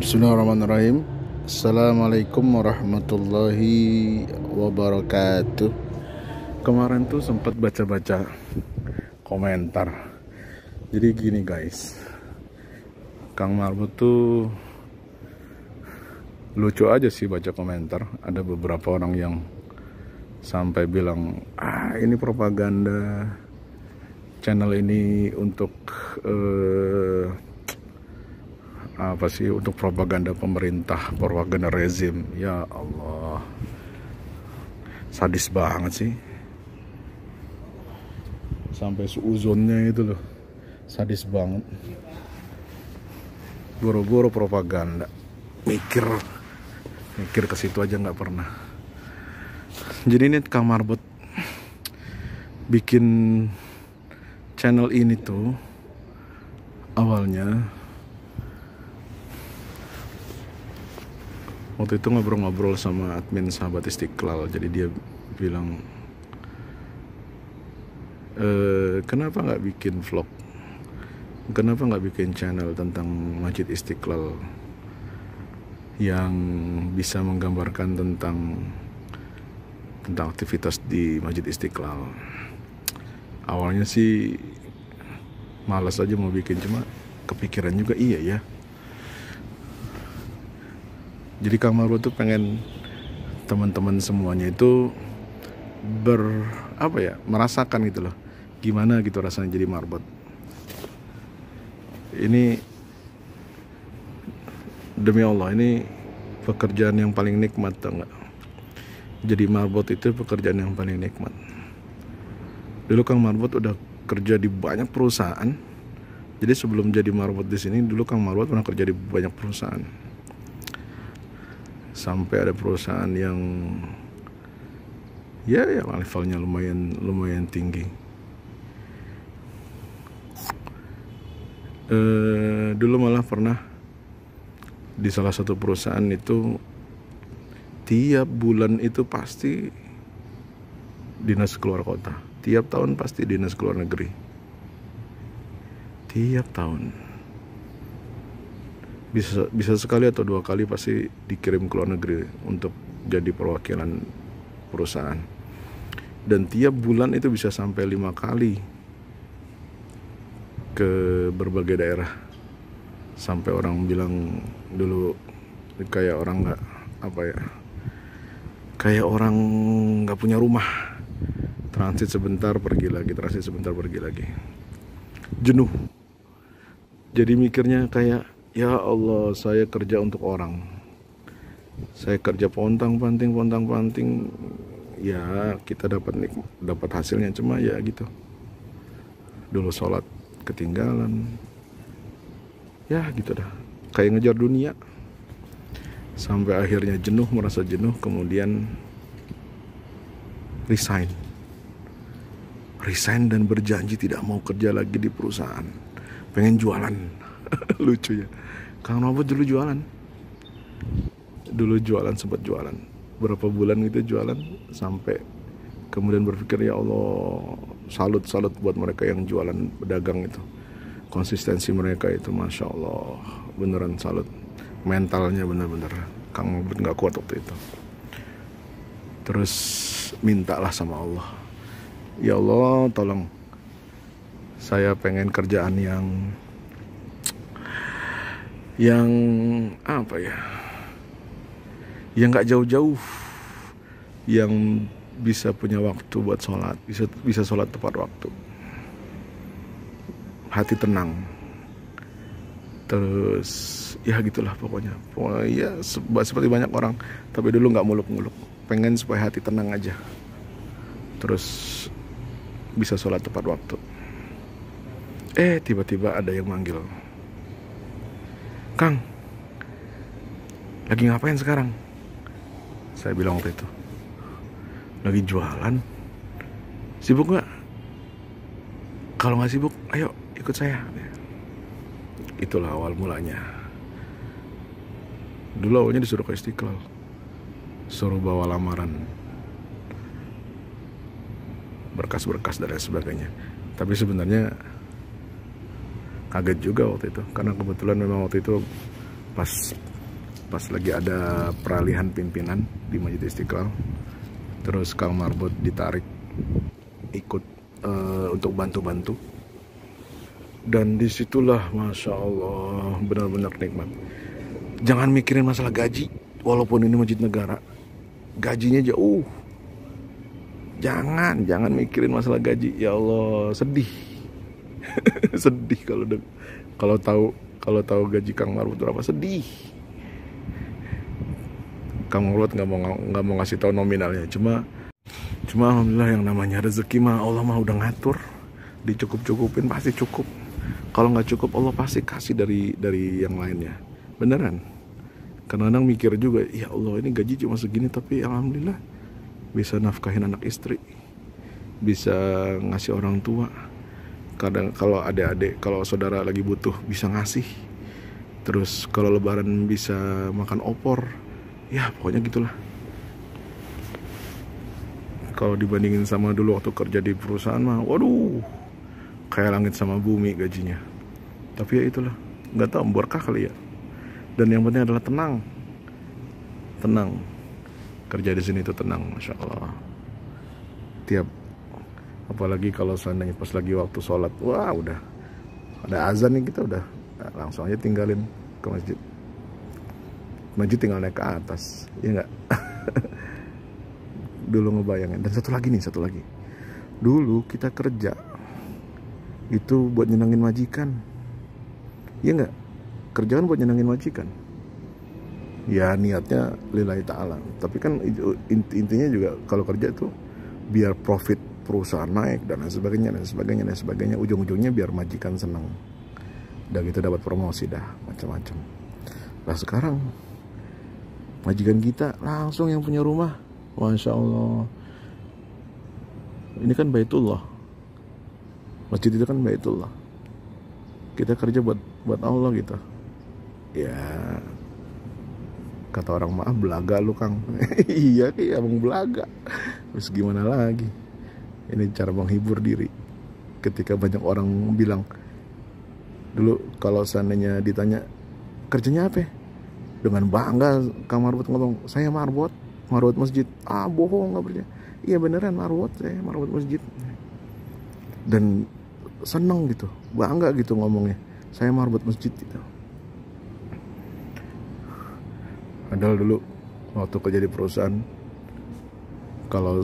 Bismillahirrahmanirrahim. Assalamualaikum warahmatullahi wabarakatuh. Kemarin tuh sempat baca-baca komentar. Jadi gini guys, Kang Marbot tuh lucu aja sih baca komentar. Ada beberapa orang yang sampai bilang, ini propaganda, channel ini untuk apa sih, untuk propaganda pemerintah, propaganda rezim. Ya Allah, sadis banget sih, sampai suuzonnya itu loh, sadis banget. Boro-boro propaganda, mikir ke situ aja nggak pernah. Jadi ini Kang Marbot bikin channel ini tuh awalnya waktu itu ngobrol-ngobrol sama admin Sahabat Istiqlal. Jadi dia bilang, kenapa nggak bikin vlog, kenapa nggak bikin channel tentang Masjid Istiqlal yang bisa menggambarkan tentang aktivitas di Masjid Istiqlal. Awalnya sih malas aja mau bikin, cuma kepikiran juga iya ya. Jadi Kang Marbot tuh pengen teman-teman semuanya itu merasakan gitu loh, gimana gitu rasanya jadi Marbot. Ini demi Allah, ini pekerjaan yang paling nikmat, tau nggak? Jadi Marbot itu pekerjaan yang paling nikmat. Dulu Kang Marbot udah kerja di banyak perusahaan. Jadi sebelum jadi Marbot di sini, dulu Kang Marbot pernah kerja di banyak perusahaan. Sampai ada perusahaan yang levelnya lumayan tinggi. Dulu malah pernah di salah satu perusahaan itu tiap bulan itu pasti dinas keluar kota, tiap tahun pasti dinas keluar negeri, tiap tahun. Bisa sekali atau dua kali pasti dikirim ke luar negeri untuk jadi perwakilan perusahaan. Dan tiap bulan itu bisa sampai 5 kali ke berbagai daerah. Sampai orang bilang dulu kayak orang kayak orang nggak punya rumah. Transit sebentar pergi lagi, transit sebentar pergi lagi. Jenuh. Jadi mikirnya kayak, ya Allah, saya kerja untuk orang. Saya kerja pontang-panting. Ya kita dapat hasilnya, cuma ya gitu. Dulu sholat ketinggalan. Ya gitu dah. Kayak ngejar dunia. Sampai akhirnya jenuh, merasa jenuh, kemudian resign dan berjanji tidak mau kerja lagi di perusahaan. Pengen jualan. Lucu ya, Kang Marbot dulu jualan, sempat jualan berapa bulan gitu, jualan sampai kemudian berpikir, ya Allah, salut buat mereka yang jualan, pedagang itu, konsistensi mereka itu, Masya Allah, beneran salut. Mentalnya bener-bener Kang Marbot nggak kuat waktu itu. Terus mintalah sama Allah, ya Allah, tolong saya pengen kerjaan yang yang nggak jauh-jauh, yang bisa punya waktu buat sholat, bisa sholat tepat waktu, hati tenang, terus ya gitulah pokoknya ya seperti banyak orang, tapi dulu nggak muluk-muluk, pengen supaya hati tenang aja, terus bisa sholat tepat waktu. Tiba-tiba ada yang manggil, Kang, lagi ngapain sekarang? Saya bilang waktu itu, lagi jualan. Sibuk nggak? Kalau nggak sibuk, ayo ikut saya. Itulah awal mulanya. Dulu awalnya disuruh ke Istiqlal, suruh bawa lamaran, berkas-berkas dan lain sebagainya. Tapi sebenarnya kaget juga waktu itu, karena kebetulan memang waktu itu pas pas lagi ada peralihan pimpinan di Masjid Istiqlal. Terus Kang Marbot ditarik ikut untuk bantu-bantu. Dan disitulah Masya Allah benar-benar nikmat. Jangan mikirin masalah gaji, walaupun ini masjid negara, gajinya jauh. Jangan mikirin masalah gaji. Ya Allah, sedih. Sedih kalau tahu gaji Kang Marbot berapa, sedih. Kang Marbot nggak mau ngasih tahu nominalnya, cuma alhamdulillah yang namanya rezeki mah Allah mah udah ngatur, dicukup-cukupin pasti cukup. Kalau nggak cukup Allah pasti kasih dari yang lainnya, beneran. Kadang-kadang mikir juga, ya Allah ini gaji cuma segini tapi alhamdulillah bisa nafkahin anak istri, bisa ngasih orang tua. Kadang kalau adik-adik, kalau saudara lagi butuh bisa ngasih. Terus kalau lebaran bisa makan opor, ya pokoknya gitulah. Kalau dibandingin sama dulu waktu kerja di perusahaan mah, waduh, kayak langit sama bumi gajinya. Tapi ya itulah, nggak tahu berkah kali ya. Dan yang penting adalah tenang. Kerja di sini itu tenang, Masya Allah. Apalagi kalau seandainya pas lagi waktu sholat, wah udah ada azan nih, kita udah langsung aja tinggalin ke masjid. Masjid tinggal naik ke atas, ya nggak? Dulu ngebayangin. Dan satu lagi, dulu kita kerja itu buat nyenangin majikan, ya nggak? Kerjaan buat nyenangin majikan, ya niatnya lillahi ta'ala. Tapi kan intinya juga kalau kerja tuh biar profit perusahaan naik dan sebagainya. Ujung-ujungnya biar majikan senang, dan kita dapat promosi dah macam-macam. Nah sekarang majikan kita langsung yang punya rumah. Masya Allah, ini kan Baitullah, masjid itu kan Baitullah. Kita kerja buat Allah gitu. Ya kata orang maaf, belaga lu Kang. Iya kayak abang belaga. Terus gimana lagi? Ini cara menghibur diri. Ketika banyak orang bilang, dulu kalau seandainya ditanya kerjanya apa, dengan bangga Kang Marbot ngomong, saya Marbot masjid. Bohong, nggak percaya. Iya beneran Marbot, saya Marbot masjid. Dan seneng gitu, bangga gitu ngomongnya, saya Marbot masjid gitu. Padahal dulu waktu kerja di perusahaan, kalau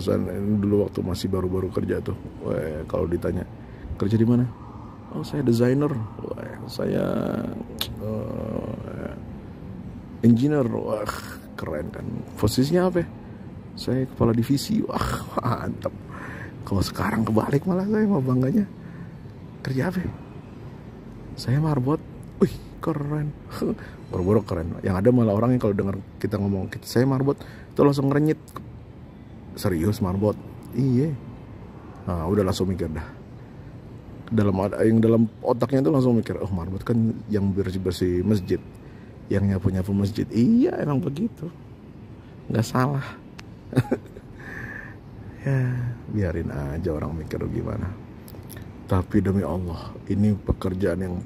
dulu waktu masih baru-baru kerja tuh, kalau ditanya kerja di mana, oh saya desainer, saya engineer, wah keren kan. Posisinya apa? Saya kepala divisi, wah mantap. Kalau sekarang kebalik malah, saya mau bangganya kerja apa? Saya Marbot, wih keren. Boro-boro keren. Yang ada malah orang yang kalau dengar kita ngomong saya Marbot itu langsung ngerenyit. Serius Marbot? Iya. Nah udah langsung mikir dah. Dalam otaknya itu langsung mikir, oh Marbot kan yang bersih-bersih masjid, yang nyapu-nyapu masjid. Iya emang begitu, nggak salah. Ya biarin aja orang mikir gimana. Tapi demi Allah, ini pekerjaan yang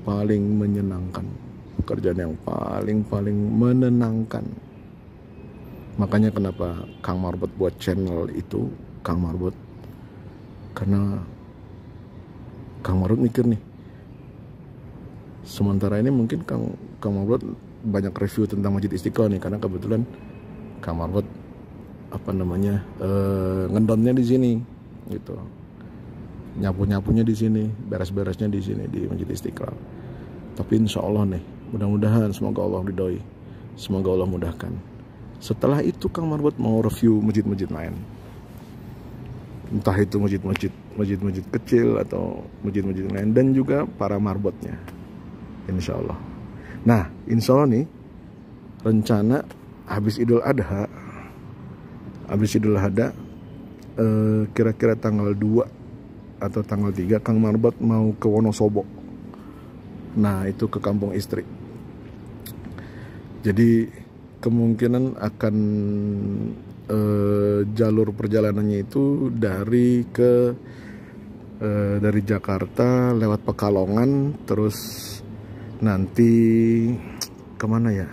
paling menyenangkan, pekerjaan yang paling menenangkan. Makanya kenapa Kang Marbot buat channel itu, Kang Marbot, karena Kang Marbot mikir nih, sementara ini mungkin Kang Marbot banyak review tentang Masjid Istiqlal nih, karena kebetulan Kang Marbot ngendonnya di sini gitu, nyapunya di sini, beres-beresnya di sini di Masjid Istiqlal. Tapi insya Allah nih, mudah-mudahan semoga Allah ridhoi, semoga Allah mudahkan. Setelah itu Kang Marbot mau review masjid-masjid lain, entah itu masjid-masjid kecil atau masjid-masjid lain, dan juga para marbotnya, insya Allah. Nah insya Allah nih, rencana habis Idul Adha, kira-kira tanggal 2 atau tanggal 3 Kang Marbot mau ke Wonosobo. Nah itu ke kampung istri. Jadi kemungkinan akan jalur perjalanannya itu dari Jakarta lewat Pekalongan, terus nanti kemana ya,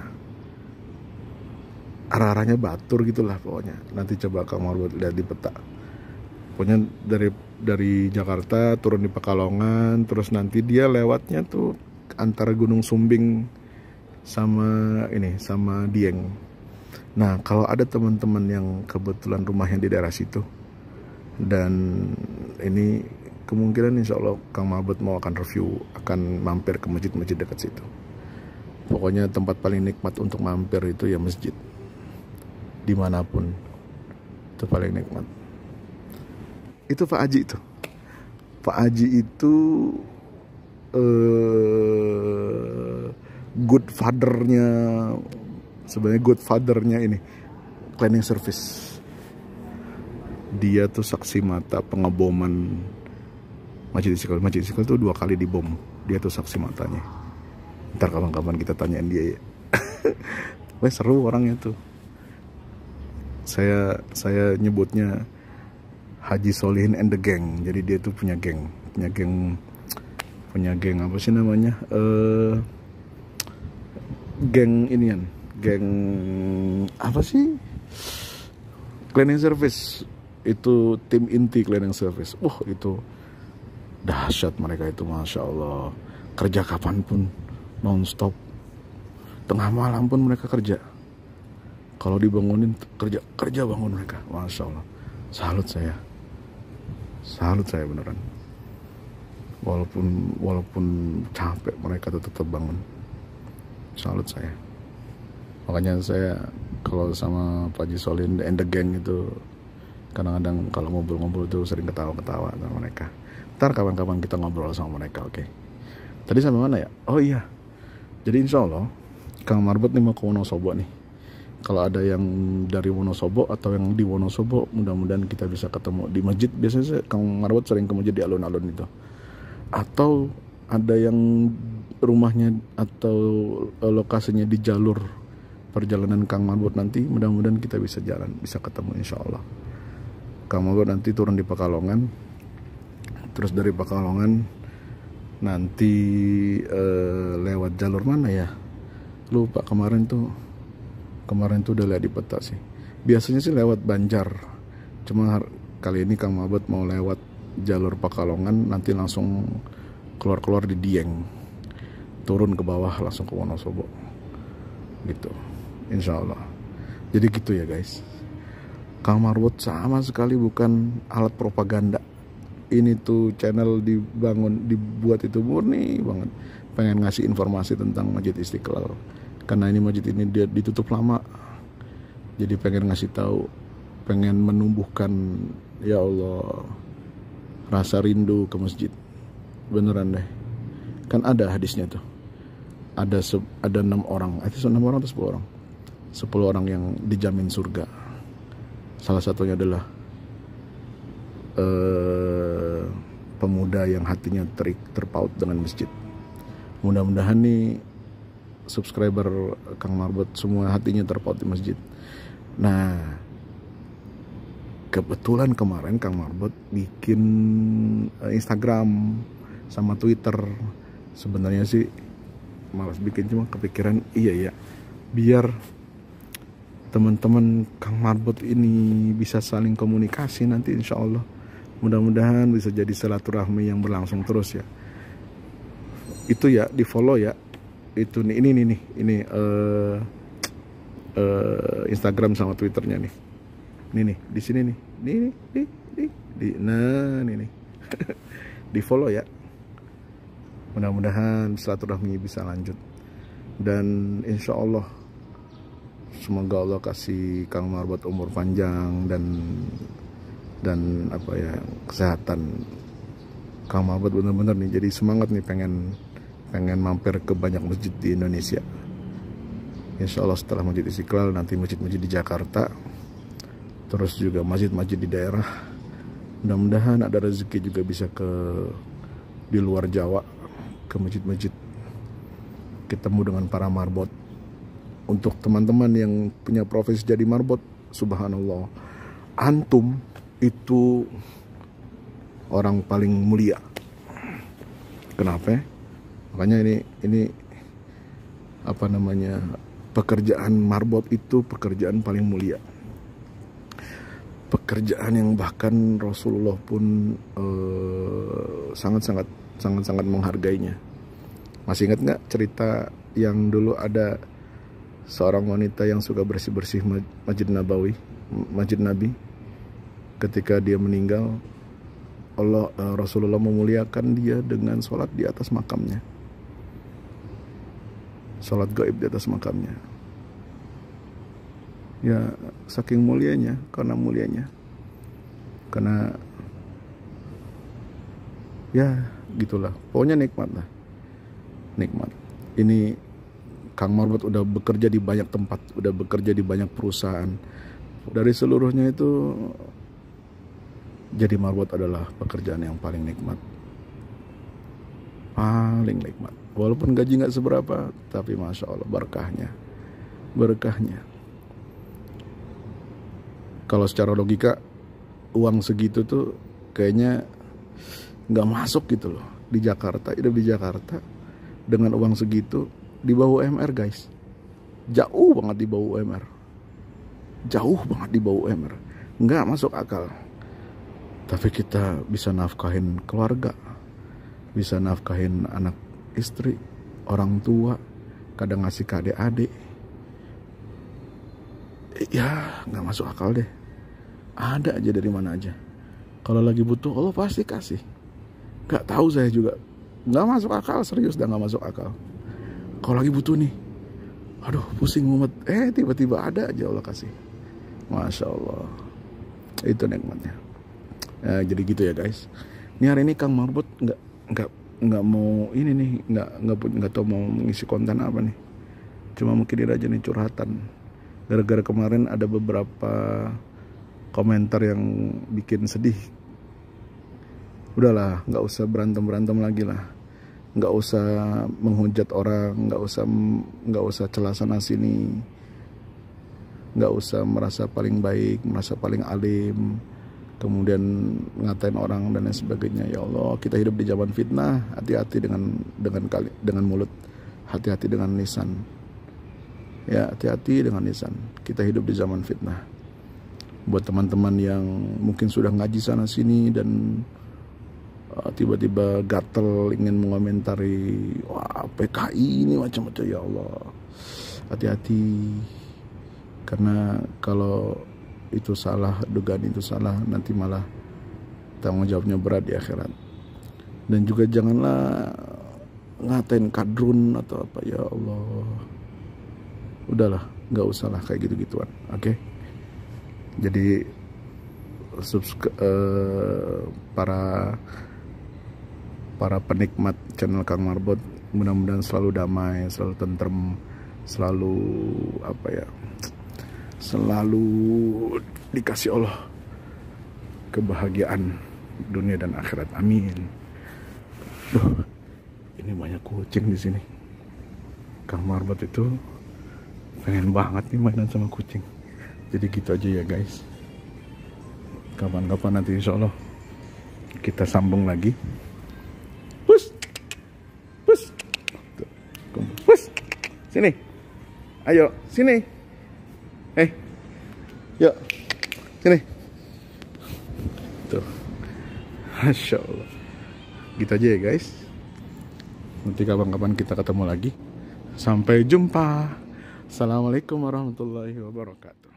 arah-arahnya Batur gitulah pokoknya. Nanti coba Kang Marbot lihat di peta. Pokoknya dari Jakarta turun di Pekalongan, terus nanti dia lewatnya tuh antara Gunung Sumbing sama Dieng. Nah, kalau ada teman-teman yang kebetulan rumahnya di daerah situ, dan ini kemungkinan insya Allah Kang Marbot mau akan review, akan mampir ke masjid-masjid dekat situ. Pokoknya tempat paling nikmat untuk mampir itu ya masjid, dimanapun itu paling nikmat. Itu Pak Haji itu. Pak Haji itu good father-nya, sebenarnya good father-nya ini cleaning service. Dia tuh saksi mata pengeboman Masjid Istiqlal. Masjid Istiqlal tuh 2 kali dibom. Dia tuh saksi matanya. Ntar kapan-kapan kita tanyain dia ya. Wah, seru orangnya tuh. Saya nyebutnya Haji Solihin and the Gang. Jadi dia tuh punya geng apa sih namanya? Geng inian, geng apa sih? Cleaning service. Itu tim inti cleaning service. Itu dahsyat mereka itu, masya Allah. Kerja kapanpun, nonstop. Tengah malam pun mereka kerja. Kalau dibangunin kerja bangun mereka, masya Allah. Salut saya beneran. Walaupun capek mereka tetap bangun. Salut saya. Makanya saya kalau sama Pak Haji Solihin and the Gang itu kadang-kadang kalau ngobrol-ngobrol tuh sering ketawa-ketawa sama mereka. Ntar kapan-kapan kita ngobrol sama mereka, oke? Tadi sampai mana ya? Oh iya. Jadi insya Allah Kang Marbot nih mau ke Wonosobo nih. Kalau ada yang dari Wonosobo atau yang di Wonosobo, mudah-mudahan kita bisa ketemu di masjid. Biasanya Kang Marbot sering ke masjid di alun-alun itu. Atau ada yang rumahnya atau lokasinya di jalur perjalanan Kang Marbot nanti, mudah-mudahan kita bisa jalan, bisa ketemu insya Allah. Kang Marbot nanti turun di Pekalongan, terus dari Pekalongan nanti lewat jalur mana ya, lupa. Kemarin tuh udah lihat di peta sih, biasanya sih lewat Banjar, cuma kali ini Kang Marbot mau lewat jalur Pekalongan, nanti langsung keluar di Dieng, turun ke bawah langsung ke Wonosobo gitu, insya Allah. Jadi gitu ya guys. Kang Marbot sama sekali bukan alat propaganda. Ini tuh channel dibuat itu murni banget pengen ngasih informasi tentang Masjid Istiqlal, karena ini masjid ini dia ditutup lama. Jadi pengen ngasih tahu, pengen menumbuhkan, ya Allah, rasa rindu ke masjid. Beneran deh. Kan ada hadisnya tuh. Ada 6 orang, itu 6 orang atau 10 orang? 10 orang yang dijamin surga. Salah satunya adalah pemuda yang hatinya terpaut dengan masjid. Mudah-mudahan nih subscriber Kang Marbot semua hatinya terpaut di masjid. Nah, kebetulan kemarin Kang Marbot bikin Instagram sama Twitter. Sebenarnya sih malas bikin, cuma kepikiran iya ya, biar teman-teman Kang Marbot ini bisa saling komunikasi nanti insya Allah. Mudah-mudahan bisa jadi silaturahmi yang berlangsung terus ya. Itu ya, di follow ya. Itu nih, ini Instagram sama Twitternya nih. Ini nih, di sini nih. Nah, ini nih. Di follow ya. Mudah-mudahan silaturahmi bisa lanjut. Dan insya Allah semoga Allah kasih Kang Marbot umur panjang dan apa ya, kesehatan. Kang Marbot bener-bener nih jadi semangat nih pengen mampir ke banyak masjid di Indonesia. Insya Allah setelah Masjid Istiqlal nanti masjid-masjid di Jakarta, terus juga masjid-masjid di daerah. Mudah-mudahan ada rezeki juga bisa di luar Jawa, ke masjid-masjid, ketemu dengan para marbot. Untuk teman-teman yang punya profesi jadi marbot, subhanallah, antum itu orang paling mulia. Kenapa? Makanya ini apa namanya, pekerjaan marbot itu pekerjaan paling mulia, pekerjaan yang bahkan Rasulullah pun sangat-sangat menghargainya. Masih ingat nggak cerita yang dulu ada seorang wanita yang suka bersih-bersih Masjid Nabi, ketika dia meninggal, Rasulullah memuliakan dia dengan sholat di atas makamnya, sholat gaib di atas makamnya. Ya saking mulianya, karena ya gitulah, pokoknya nikmat. Ini Kang Marbot udah bekerja di banyak tempat, udah bekerja di banyak perusahaan. Dari seluruhnya itu, jadi marbot adalah pekerjaan yang paling nikmat. Paling nikmat. Walaupun gaji nggak seberapa, tapi Masya Allah berkahnya. Kalau secara logika, uang segitu tuh kayaknya nggak masuk gitu loh. Di Jakarta, dengan uang segitu, di bawah UMR guys, jauh banget di bawah UMR, nggak masuk akal. Tapi kita bisa nafkahin keluarga, bisa nafkahin anak istri, orang tua, kadang ngasih ke adik-adik. Ya nggak masuk akal deh. Ada aja dari mana aja. Kalau lagi butuh Allah pasti kasih. Nggak tahu saya juga, nggak masuk akal, serius dah nggak masuk akal. Kalau lagi butuh nih, aduh pusing mumet, tiba-tiba ada aja Allah kasih. Masya Allah, itu nikmatnya. Jadi gitu ya guys. Ini hari ini Kang Marbot nggak mau ini nih, nggak tahu mau mengisi konten apa nih. Cuma mungkin dia aja nih curhatan. Gara-gara kemarin ada beberapa komentar yang bikin sedih. Udahlah, nggak usah berantem lagi lah. Nggak usah menghujat orang, nggak usah celah sana sini, nggak usah merasa paling baik, merasa paling alim, kemudian ngatain orang dan lain sebagainya. Ya Allah, kita hidup di zaman fitnah. Hati-hati dengan mulut, hati-hati dengan lisan. Ya, hati-hati dengan lisan. Kita hidup di zaman fitnah. Buat teman-teman yang mungkin sudah ngaji sana sini dan tiba-tiba gatel ingin mengomentari, wah PKI ini macam-macam, ya Allah, hati-hati. Karena kalau itu salah, dugaan itu salah, nanti malah tanggung jawabnya berat di akhirat. Dan juga janganlah ngatain kadrun atau apa, ya Allah. Udahlah, nggak usah lah kayak gitu-gituan, oke? Jadi para penikmat channel Kang Marbot, mudah-mudahan selalu damai, selalu tentrem, selalu dikasih Allah kebahagiaan dunia dan akhirat, amin. Ini banyak kucing di sini. Kang Marbot itu pengen banget nih mainan sama kucing. Jadi gitu aja ya guys. Kapan-kapan nanti insya Allah kita sambung lagi. Pus, sini, ayo, sini, yuk, sini, tuh, Masya Allah, gitu aja ya guys. Nanti kapan-kapan kita ketemu lagi. Sampai jumpa. Assalamualaikum warahmatullahi wabarakatuh.